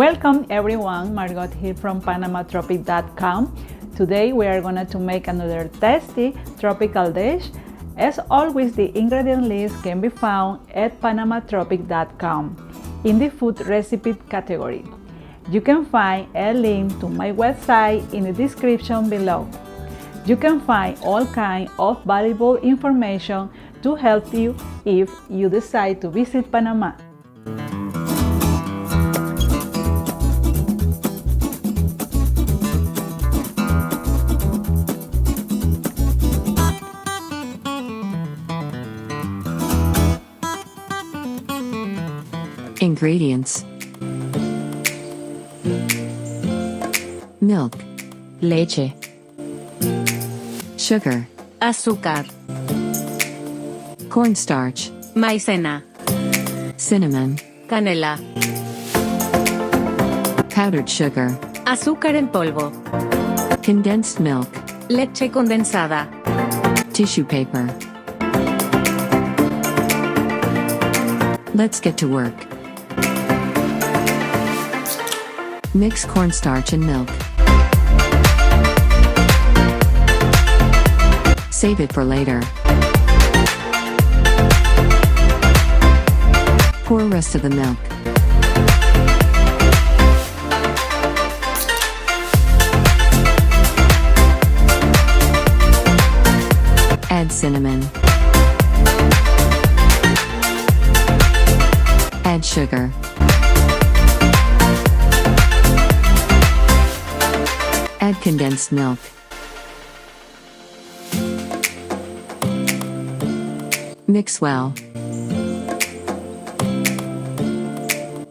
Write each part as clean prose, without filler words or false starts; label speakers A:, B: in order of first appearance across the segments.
A: Welcome everyone, Margot here from PanamaTropic.com. Today we are going to make another tasty tropical dish. As always, the ingredient list can be found at PanamaTropic.com in the food recipe category. You can find a link to my website in the description below. You can find all kinds of valuable information to help you if you decide to visit Panama.
B: Ingredients: milk,
C: leche,
B: sugar,
C: azúcar,
B: cornstarch,
C: maicena,
B: cinnamon,
C: canela,
B: powdered sugar,
C: azúcar en polvo,
B: condensed milk,
C: leche condensada,
B: tissue paper. Let's get to work. Mix cornstarch and milk. Save it for later. Pour rest of the milk. Add cinnamon. Add sugar. Add condensed milk. Mix well.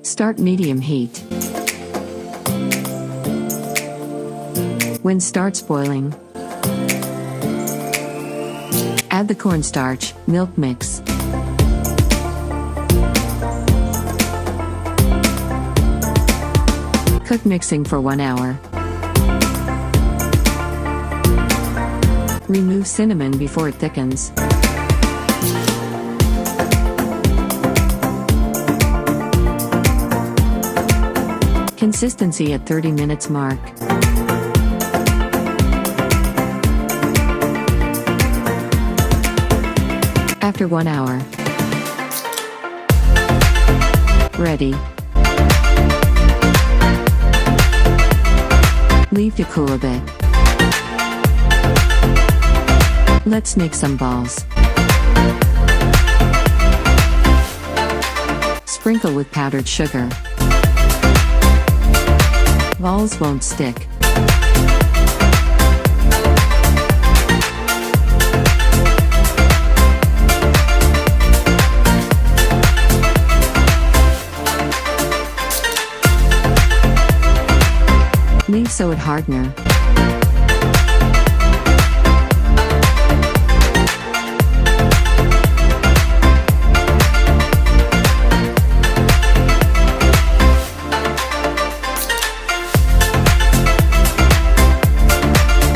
B: Start medium heat. When starts boiling, add the cornstarch, milk mix. Cook mixing for 1 hour. Remove cinnamon before it thickens. Consistency at 30 minutes mark. After 1 hour. Ready. Leave to cool a bit. Let's make some balls. Sprinkle with powdered sugar. Balls won't stick. Leave so it hardener.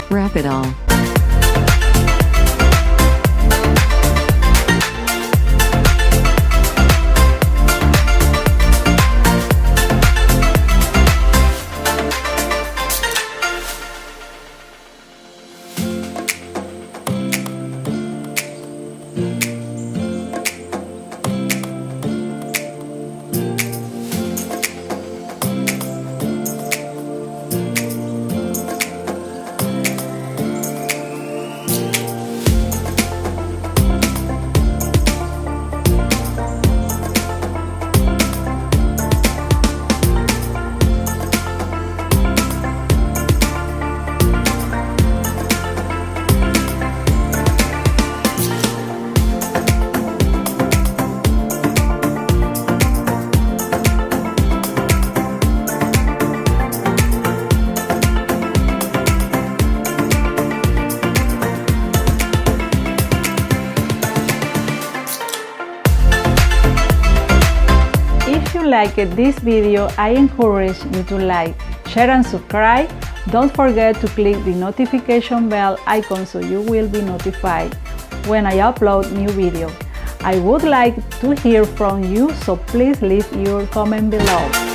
B: Wrap it all.
A: Liked this video, I encourage you to like, share and subscribe. Don't forget to click the notification bell icon so you will be notified when I upload new videos. I would like to hear from you, so please leave your comment below.